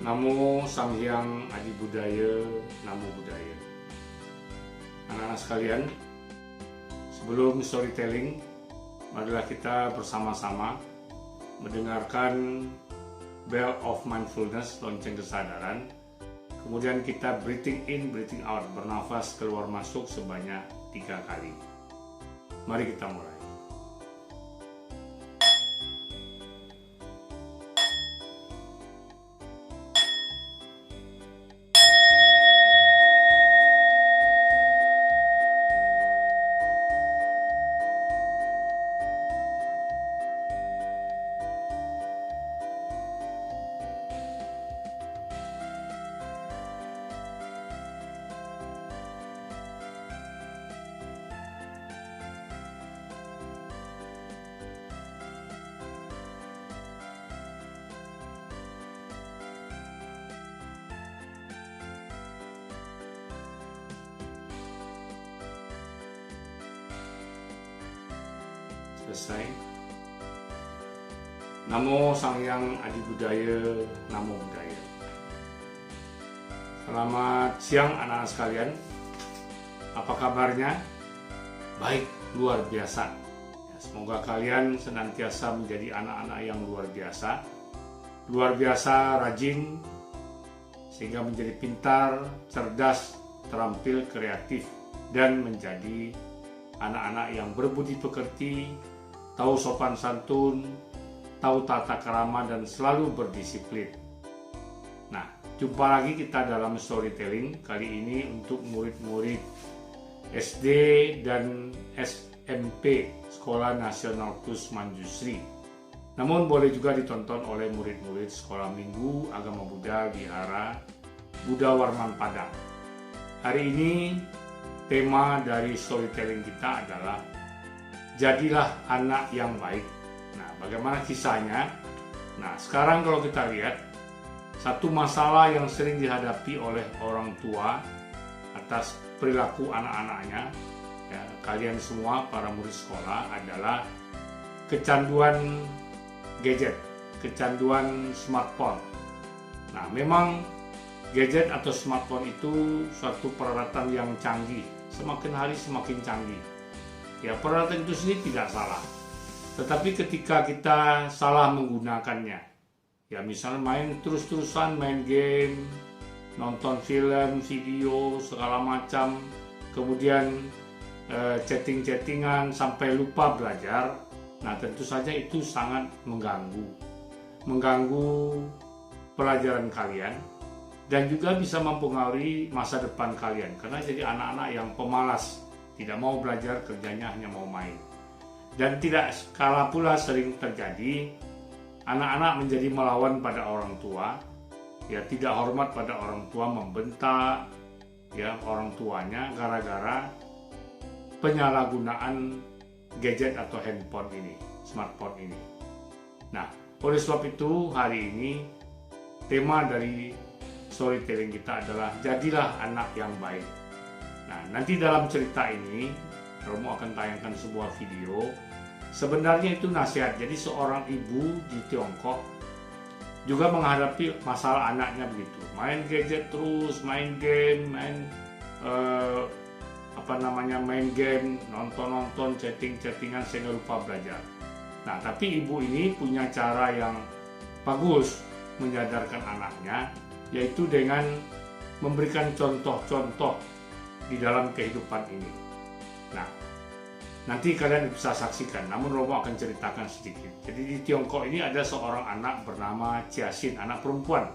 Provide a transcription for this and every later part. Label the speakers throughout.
Speaker 1: Namo Sang Hyang Adi Budaya, Namo Buddhaya. Anak-anak sekalian, sebelum storytelling, marilah kita bersama-sama mendengarkan Bell of Mindfulness, lonceng kesadaran. Kemudian kita breathing in, breathing out, bernafas keluar masuk sebanyak 3 kali. Mari kita mulai. Selesai. Namo Sang Hyang Adi Budaya, Namo Buddhaya. Selamat siang anak-anak sekalian. Apa kabarnya? Baik, luar biasa. Semoga kalian senantiasa menjadi anak-anak yang luar biasa. Luar biasa rajin, sehingga menjadi pintar, cerdas, terampil, kreatif, dan menjadi anak-anak yang berbudi pekerti, tahu sopan santun, tahu tata krama, dan selalu berdisiplin. Nah, jumpa lagi kita dalam storytelling kali ini untuk murid-murid SD dan SMP Sekolah Nasional Kus Manjusri. Namun boleh juga ditonton oleh murid-murid Sekolah Minggu Agama Buddha Wihara Buddha Warman Padang. Hari ini tema dari storytelling kita adalah jadilah anak yang baik. Nah, bagaimana kisahnya? Nah, sekarang kalau kita lihat, satu masalah yang sering dihadapi oleh orang tua atas perilaku anak-anaknya, ya, kalian semua para murid sekolah, adalah kecanduan gadget, kecanduan smartphone. Nah, memang gadget atau smartphone itu suatu peralatan yang canggih, semakin hari semakin canggih. Ya, peralatan itu sendiri tidak salah. Tetapi ketika kita salah menggunakannya, ya misalnya main terus-terusan, main game, nonton film, video, segala macam, kemudian chatting-chattingan sampai lupa belajar, nah tentu saja itu sangat mengganggu pelajaran kalian, dan juga bisa mempengaruhi masa depan kalian, karena jadi anak-anak yang pemalas, tidak mau belajar, kerjanya hanya mau main. Dan tidak kalah pula sering terjadi anak-anak menjadi melawan pada orang tua, ya tidak hormat pada orang tua, membentak ya orang tuanya gara-gara penyalahgunaan gadget atau handphone ini, smartphone ini. Nah, oleh sebab itu hari ini tema dari storytelling kita adalah jadilah anak yang baik. Nah, nanti dalam cerita ini Romo akan tayangkan sebuah video. Sebenarnya itu nasihat. Jadi seorang ibu di Tiongkok juga menghadapi masalah anaknya begitu. Main gadget terus, main game, main game, nonton-nonton, chatting-chattingan sehingga lupa belajar. Nah, tapi ibu ini punya cara yang bagus menyadarkan anaknya, yaitu dengan memberikan contoh-contoh di dalam kehidupan ini. Nah, nanti kalian bisa saksikan, namun Romo akan ceritakan sedikit. Jadi di Tiongkok ini ada seorang anak bernama Jiaxin, anak perempuan.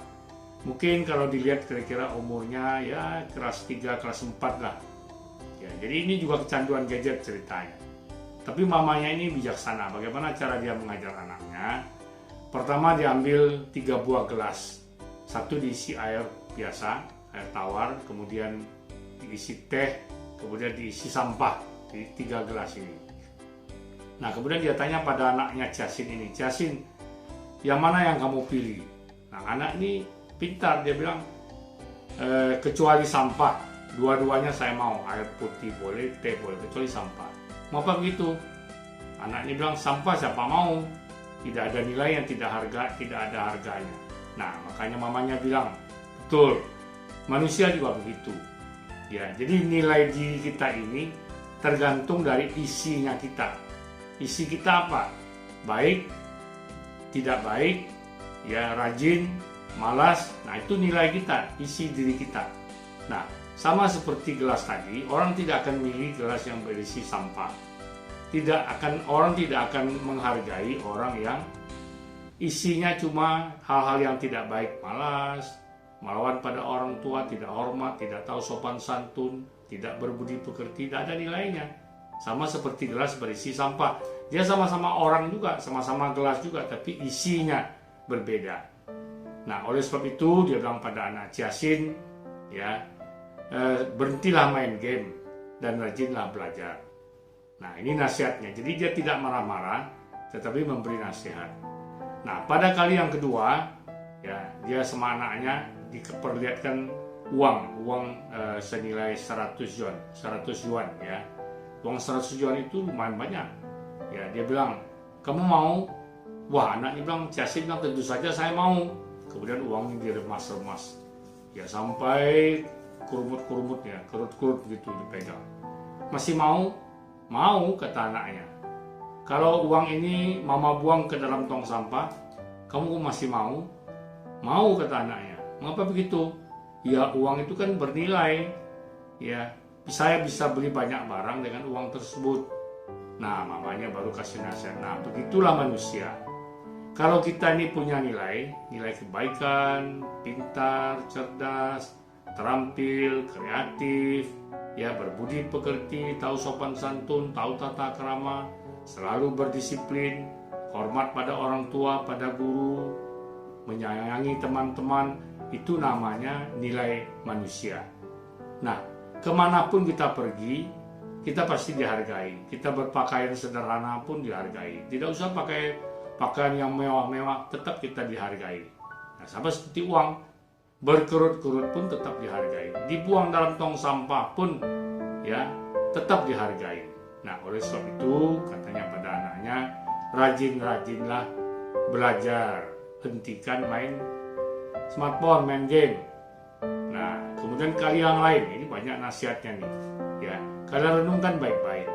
Speaker 1: Mungkin kalau dilihat kira-kira umurnya ya kelas 3, kelas 4 lah. Ya, jadi ini juga kecanduan gadget ceritanya. Tapi mamanya ini bijaksana. Bagaimana cara dia mengajar anaknya? Pertama diambil 3 buah gelas. Satu diisi air biasa, air tawar, kemudian diisi teh, kemudian diisi sampah di 3 gelas ini. Nah, kemudian dia tanya pada anaknya Jiaxin ini, Jiaxin, yang mana yang kamu pilih? Nah, anak ini pintar, dia bilang kecuali sampah, dua-duanya saya mau, air putih boleh, teh boleh, kecuali sampah. Mengapa begitu? Anak ini bilang sampah siapa mau? Tidak ada nilai yang tidak ada harganya. Nah, makanya mamanya bilang, betul, manusia juga begitu. Ya, jadi nilai diri kita ini tergantung dari isinya kita. Isi kita apa? Baik, tidak baik, ya rajin, malas. Nah, itu nilai kita, isi diri kita. Nah, sama seperti gelas tadi, orang tidak akan milih gelas yang berisi sampah. Orang tidak akan menghargai orang yang isinya cuma hal-hal yang tidak baik, malas, melawan pada orang tua, tidak hormat, tidak tahu sopan santun, tidak berbudi pekerti, tidak ada nilainya. Sama seperti gelas berisi sampah. Dia sama-sama orang juga, sama-sama gelas juga, tapi isinya berbeda. Nah, oleh sebab itu dia bilang pada anak Ciasin, ya, berhentilah main game dan rajinlah belajar. Nah, ini nasihatnya. Jadi dia tidak marah-marah, tetapi memberi nasihat. Nah, pada kali yang kedua, ya, dia sama anaknya diperlihatkan uang senilai 100 yuan, ya. Uang 100 yuan itu lumayan banyak. Ya, dia bilang, "Kamu mau?" Wah, anaknya bilang, Ciasin bilang, "Tentu saja saya mau." Kemudian uangnya diremas-remas. Ya, sampai kurut-kurut begitu dipegang. "Masih mau?" "Mau," kata anaknya. "Kalau uang ini mama buang ke dalam tong sampah, kamu masih mau?" "Mau," kata anaknya. "Mengapa begitu?" "Ya, uang itu kan bernilai. Ya, saya bisa beli banyak barang dengan uang tersebut." Nah, mamanya baru kasih nasihat. Nah, begitulah manusia. Kalau kita ini punya nilai kebaikan, pintar, cerdas, terampil, kreatif, ya, berbudi pekerti, tahu sopan santun, tahu tata krama, selalu berdisiplin, hormat pada orang tua, pada guru, menyayangi teman-teman, itu namanya nilai manusia. Nah, kemanapun kita pergi, kita pasti dihargai. Kita berpakaian sederhana pun dihargai. Tidak usah pakai pakaian yang mewah-mewah, tetap kita dihargai. Nah, sama seperti uang, berkerut-kerut pun tetap dihargai. Dibuang dalam tong sampah pun, ya, tetap dihargai. Nah, oleh sebab itu katanya pada anaknya, rajin-rajinlah belajar, hentikan main smartphone, main game. Nah, kemudian kali yang lain, ini banyak nasihatnya nih, ya. Kalian renungkan baik-baik.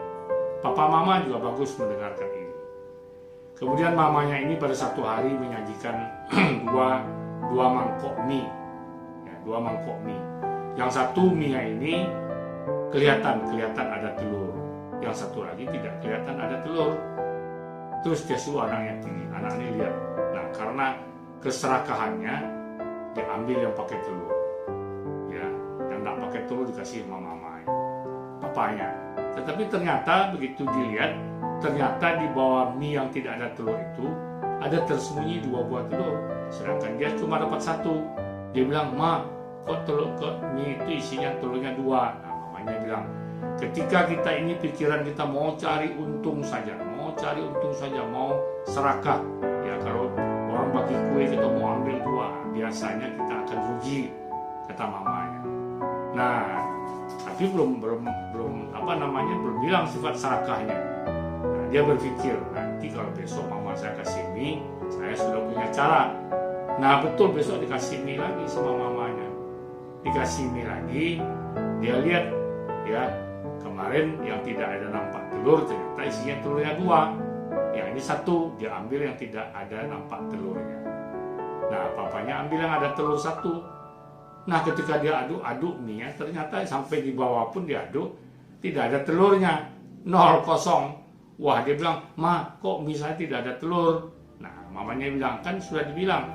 Speaker 1: Papa mama juga bagus mendengarkan ini. Kemudian mamanya ini pada satu hari menyajikan dua mangkok mie, ya, 2 mangkok mie. Yang satu mie ini kelihatan ada telur, yang satu lagi tidak kelihatan ada telur. Terus dia suruh anaknya lihat. Nah, karena keserakahannya, dia ambil yang pakai telur, ya, yang tidak pakai telur dikasih mamanya, papanya. Tetapi ternyata begitu dilihat, ternyata di bawah mie yang tidak ada telur itu ada tersembunyi 2 buah telur, sedangkan dia cuma dapat 1. Dia bilang, "Ma, kok mie itu isinya telurnya 2?" Nah, mamanya bilang, ketika kita ini pikiran kita mau cari untung saja, mau serakah, ya, kalau orang bagi kue kita mau ambil 2, biasanya kita akan rugi, kata mamanya. Nah, tapi belum bilang sifat serakahnya. Nah, dia berpikir, nanti kalau besok mama saya kasih mie, saya sudah punya cara. Nah, betul, besok dikasih mie lagi sama mamanya. Dikasih mie lagi, dia lihat, ya, kemarin yang tidak ada nampak telur, ternyata isinya telurnya 2. Yang ini 1, dia ambil yang tidak ada nampak telurnya. Nah, papanya ambil yang ada telur 1. Nah, ketika dia aduk mie, ternyata sampai di bawah pun diaduk, tidak ada telurnya, 0, kosong. Wah, dia bilang, "Ma, kok mie saya tidak ada telur?" Nah, mamanya bilang, "Kan sudah dibilang,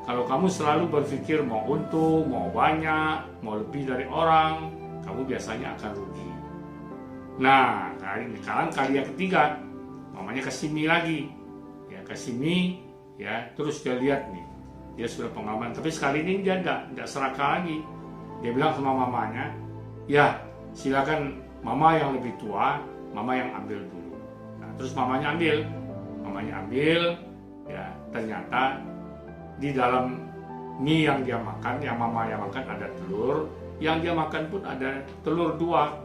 Speaker 1: kalau kamu selalu berpikir mau untung, mau banyak, mau lebih dari orang, kamu biasanya akan rugi." Nah, sekarang kali yang ketiga, mamanya kasih mie lagi, ya, kasih mie, ya, terus dia lihat nih, dia sudah pengalaman, tapi sekali ini dia tidak serakah lagi. Dia bilang sama mamanya, "Ya, silakan mama yang lebih tua, mama yang ambil dulu." Nah, terus mamanya ambil, ya, ternyata di dalam mie yang dia makan, yang mama yang makan ada telur, yang dia makan pun ada telur 2.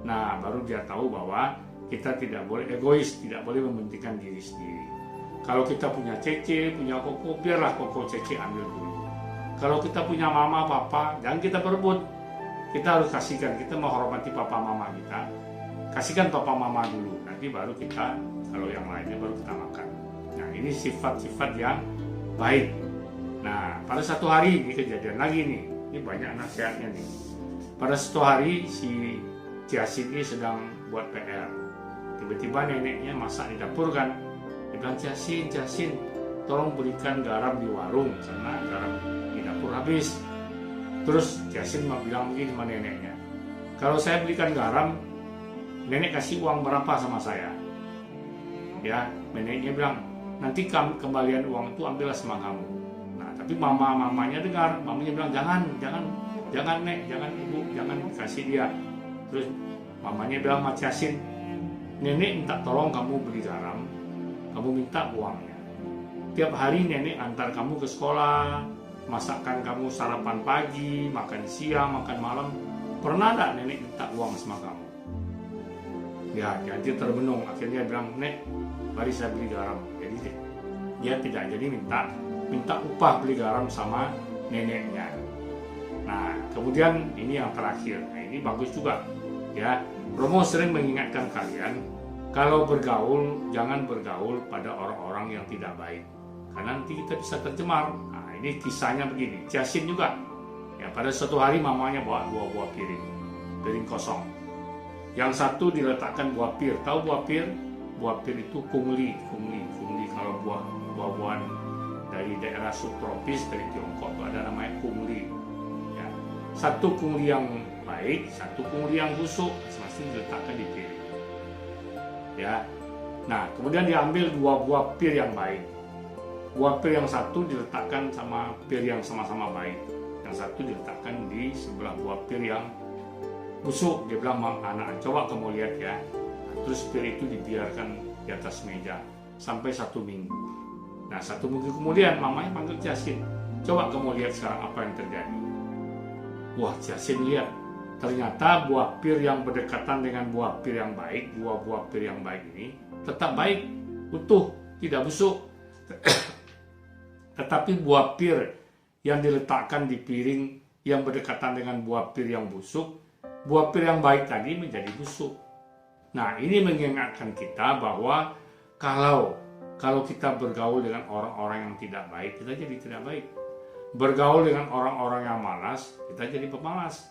Speaker 1: Nah, baru dia tahu bahwa kita tidak boleh egois, tidak boleh mementingkan diri sendiri. Kalau kita punya Cece, punya Koko, biarlah Koko Cece ambil dulu. kalau kita punya mama, papa, jangan kita berebut. Kita harus kasihkan, kita menghormati papa mama kita. Kasihkan papa mama dulu, nanti baru kita, kalau yang lainnya baru kita makan. Nah, ini sifat-sifat yang baik. Nah, pada satu hari ini kejadian lagi nih, ini banyak nasihatnya nih. Pada satu hari si Ciasin ini sedang buat PR. Tiba-tiba neneknya masak di dapur kan. Dia bilang, Ciasin, tolong belikan garam di warung karena garam di dapur habis. Terus Ciasin bilang begini sama neneknya, kalau saya belikan garam, nenek kasih uang berapa sama saya? Ya, neneknya bilang, nanti kembalian uang itu ambillah sama kamu. Nah, tapi mamanya dengar, mamanya bilang, jangan nek, jangan ibu, jangan kasih dia. Terus mamanya bilang sama Ciasin, nenek minta tolong kamu beli garam, kamu minta uangnya. Tiap hari nenek antar kamu ke sekolah, masakkan kamu sarapan pagi, makan siang, makan malam. Pernah tak nenek minta uang sama kamu? Ya, jadi terbenung. Akhirnya bilang, nek, mari saya beli garam. Jadi dia tidak jadi minta upah beli garam sama neneknya. Nah, kemudian ini yang terakhir. Nah, ini bagus juga. Ya, Romo sering mengingatkan kalian, kalau bergaul, jangan bergaul pada orang-orang yang tidak baik. Karena nanti kita bisa tercemar. Nah, ini kisahnya begini. Ciasin juga. Ya, pada suatu hari mamanya bawa 2 buah piring kosong. Yang satu diletakkan buah pir. Tahu buah pir? Buah pir itu kungli. Kalau buah-buahan dari daerah subtropis dari Tiongkok itu ada namanya kungli. Ya. Satu kungli yang baik, satu kungli yang busuk, masing-masing diletakkan di piring. Ya. Nah, kemudian diambil 2 buah pir yang baik. Buah pir yang satu diletakkan sama pir yang sama-sama baik. Yang satu diletakkan di sebelah buah pir yang busuk. Dia bilang, anak, coba kamu lihat ya. Nah, terus pir itu dibiarkan di atas meja sampai 1 minggu. Nah, 1 minggu kemudian mamanya panggil Ciasin, coba kamu lihat sekarang apa yang terjadi. Wah, Ciasin lihat, ternyata buah pir yang berdekatan dengan buah pir yang baik, buah pir yang baik ini tetap baik, utuh, tidak busuk. Tetapi buah pir yang diletakkan di piring yang berdekatan dengan buah pir yang busuk, buah pir yang baik tadi menjadi busuk. Nah, ini mengingatkan kita bahwa kalau kita bergaul dengan orang-orang yang tidak baik, kita jadi tidak baik. Bergaul dengan orang-orang yang malas, kita jadi pemalas.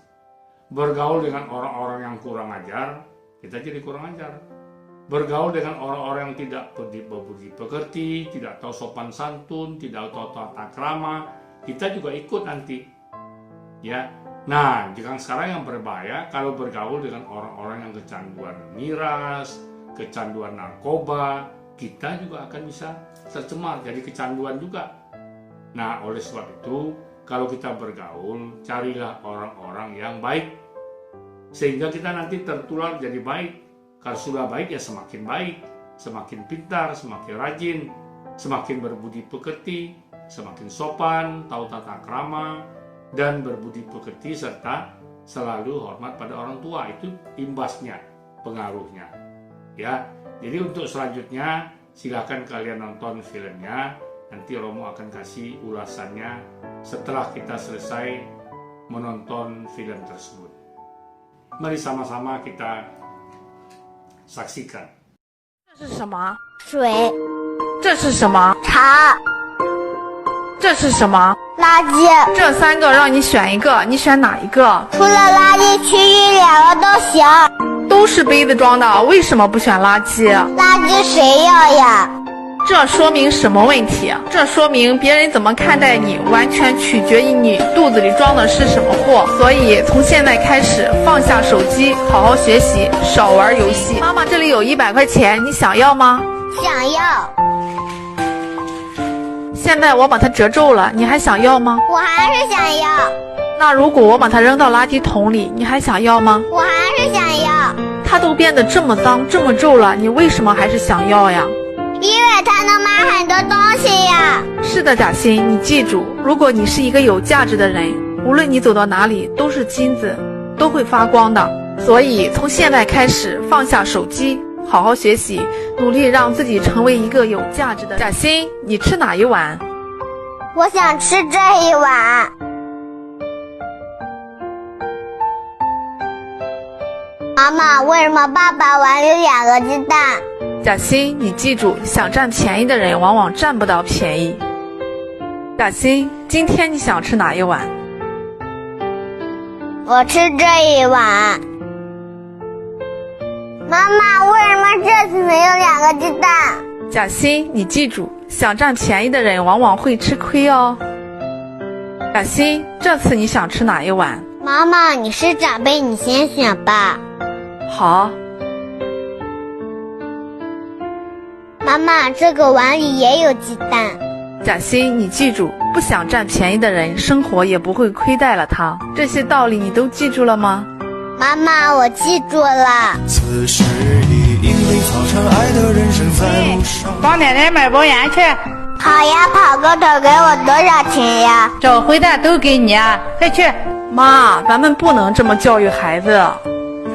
Speaker 1: Bergaul dengan orang-orang yang kurang ajar, kita jadi kurang ajar. Bergaul dengan orang-orang yang tidak berbudi pekerti, tidak tahu sopan santun, tidak tahu tata krama, kita juga ikut nanti. Ya. Nah, jika sekarang yang berbahaya kalau bergaul dengan orang-orang yang kecanduan miras, kecanduan narkoba, kita juga akan bisa tercemar, jadi kecanduan juga. Nah, oleh sebab itu, kalau kita bergaul, carilah orang-orang yang baik. Sehingga kita nanti tertular jadi baik. Kalau sudah baik, ya semakin baik, semakin pintar, semakin rajin, semakin berbudi pekerti, semakin sopan, tahu tata krama, dan berbudi pekerti, serta selalu hormat pada orang tua. Itu imbasnya, pengaruhnya. Ya. Jadi untuk selanjutnya silakan kalian nonton filmnya. Nanti Romo akan kasih ulasannya setelah kita selesai menonton film tersebut. Mari sama-sama kita saksikan.
Speaker 2: 这是什么？
Speaker 3: 水、
Speaker 2: 这是什么？
Speaker 3: 茶、
Speaker 2: 这是什么？
Speaker 3: 垃圾，
Speaker 2: 这3个让你选一个，你选哪一个？
Speaker 3: 除了垃圾区域2个都行。
Speaker 2: 都是杯子装的，为什么不选垃圾？
Speaker 3: 垃圾谁要呀？
Speaker 2: 这说明什么问题？这说明别人怎么看待你，完全取决于你肚子里装的是什么货。所以从现在开始，放下手机，好好学习，少玩游戏。妈妈这里有100块钱，你想要吗？
Speaker 3: 想要。
Speaker 2: 现在我把它折皱了，你还想要吗？
Speaker 3: 我还是想要。
Speaker 2: 那如果我把它扔到垃圾桶里，你还想要吗？
Speaker 3: 我还是想要。
Speaker 2: 它都变得这么脏，这么皱了，你为什么还是想要呀？
Speaker 3: 因为它能买很多东西呀。
Speaker 2: 是的，贾欣，你记住，如果你是一个有价值的人，无论你走到哪里都是金子，都会发光的。所以从现在开始，放下手机，好好学习，努力让自己成为一个有价值的。贾欣，你吃哪一碗？
Speaker 3: 我想吃这一碗。妈妈，为什么爸爸碗里有2个鸡蛋？
Speaker 2: 贾欣，你记住，想占便宜的人往往占不到便宜。贾欣，今天你想吃哪一碗？
Speaker 3: 我吃这一碗。妈妈，为什么这次没有2个鸡蛋？
Speaker 2: 贾欣，你记住，想占便宜的人往往会吃亏哦。贾欣，这次你想吃哪一碗？
Speaker 3: 妈妈，你是长辈，你先选吧。
Speaker 2: 好。
Speaker 3: 妈妈，这个碗里也有鸡蛋。
Speaker 2: 贾欣，你记住，不想占便宜的人，生活也不会亏待了他。这些道理你都记住了吗？
Speaker 3: 妈妈，我记住了。
Speaker 4: 此时已莺飞草长，爱的人生在路上。
Speaker 5: 帮奶奶买包烟去。
Speaker 3: 好呀，跑个头给我多少钱呀？
Speaker 5: 找回的都给你啊，快去。
Speaker 2: 妈，咱们不能这么教育孩子。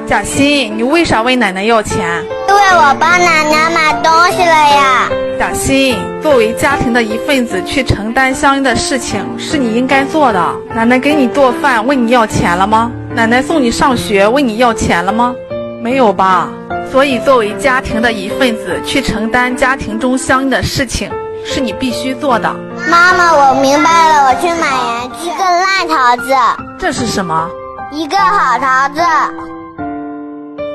Speaker 2: 贾欣，你为啥问奶奶要钱？
Speaker 3: 因为我帮奶奶买东西了呀。
Speaker 2: 贾欣，作为家庭的一份子，去承担相应的事情是你应该做的。奶奶给你做饭，问你要钱了吗？奶奶送你上学，问你要钱了吗？没有吧？所以作为家庭的一份子，去承担家庭中相应的事情是你必须做的。
Speaker 3: 妈妈，我明白了，我去买盐去。一个烂桃子，
Speaker 2: 这是什么？
Speaker 3: 一个好桃子。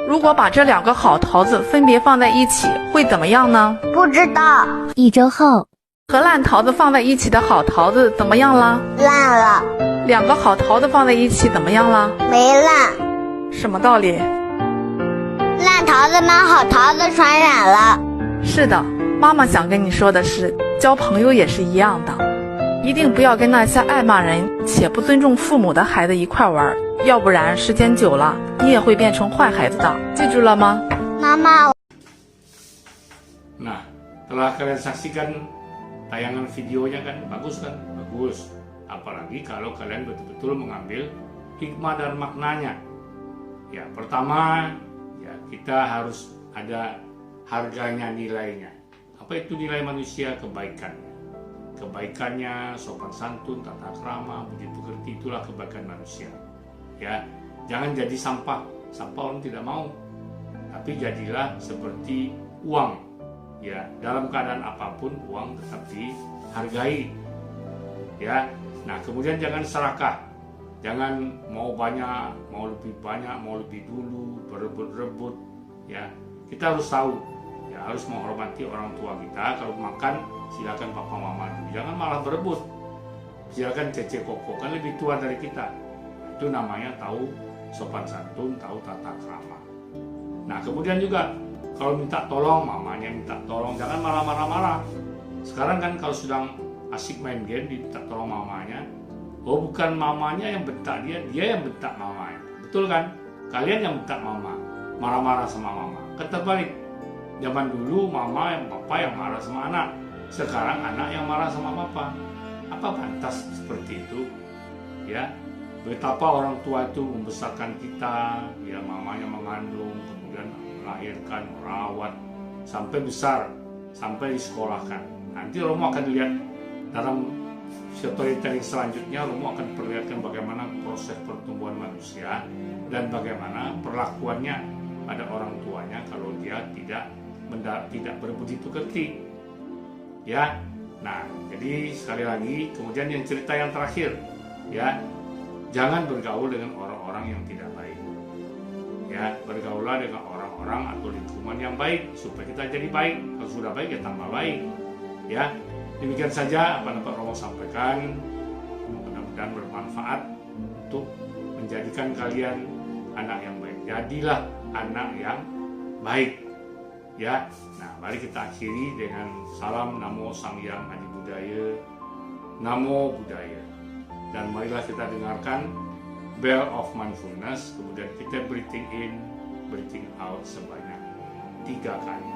Speaker 2: 如果把这2个好桃子分别放在一起，会怎么样呢？
Speaker 3: 不知道。
Speaker 6: 1周后，
Speaker 2: 和烂桃子放在一起的好桃子怎么样了？
Speaker 3: 烂了。
Speaker 2: 2个好桃子放在一起怎么样了？
Speaker 3: 没烂。
Speaker 2: 什么道理？
Speaker 3: 烂桃子把好桃子传染了。
Speaker 2: 是的，妈妈想跟你说的是，交朋友也是一样的，一定不要跟那些爱骂人且不尊重父母的孩子一块玩，要不然时间久了，你也会变成坏孩子的，记住了吗？
Speaker 3: 妈妈。
Speaker 1: Nah, telah kalian saksikan tayangan videonya kan, bagus kan? Bagus. Apalagi kalau kalian betul-betul mengambil hikmah dan maknanya. Ya, pertama, ya kita harus ada harganya, nilainya. Apa itu nilai manusia? Kebaikannya. Kebaikannya, sopan santun, tata krama, budi pekerti, itulah kebaikan manusia. Ya, jangan jadi sampah. Sampah orang tidak mau. Tapi jadilah seperti uang. Ya, dalam keadaan apapun uang tetap dihargai. Ya. Nah, kemudian jangan serakah. Jangan mau banyak, mau lebih banyak, mau lebih dulu, berebut-rebut. Ya, kita harus tahu, ya harus menghormati orang tua kita. Kalau makan, silakan papa mama dulu. Jangan malah berebut. Silakan cece koko, kan lebih tua dari kita. Itu namanya tahu sopan santun, tahu tata krama. Nah, kemudian juga kalau minta tolong, mamanya minta tolong, jangan malah marah-marah. Sekarang kan kalau sedang asik main game, diminta tolong mamanya. Oh, bukan mamanya yang bentak dia, dia yang bentak mamanya. Betul kan? Kalian yang bentak mama, marah-marah sama mama. Kan terbalik. Zaman dulu mama yang papa yang marah sama anak. Sekarang anak yang marah sama papa. Apa pantas seperti itu? Ya, betapa orang tua itu membesarkan kita, ya mamanya mengandung, kemudian melahirkan, merawat, sampai besar, sampai disekolahkan. Nanti Romo akan dilihat dalam storytelling selanjutnya, Romo akan perlihatkan bagaimana proses pertumbuhan manusia dan bagaimana perlakuannya pada orang tuanya kalau dia tidak berbudi pekerti. Ya, nah jadi sekali lagi, kemudian yang cerita yang terakhir, ya jangan bergaul dengan orang-orang yang tidak baik. Ya, bergaulah dengan orang-orang atau lingkungan yang baik supaya kita jadi baik. Kalau sudah baik ya tambah baik. Ya, demikian saja apa yang Pak Romo sampaikan. Mudah-mudahan bermanfaat untuk menjadikan kalian anak yang baik. Jadilah anak yang baik. Ya, nah mari kita akhiri dengan salam Namo Sang Hyang Adi Budaya, Namo Buddhaya. Dan marilah kita dengarkan Bell of Mindfulness, kemudian kita breathing in, breathing out sebanyak 3 kali.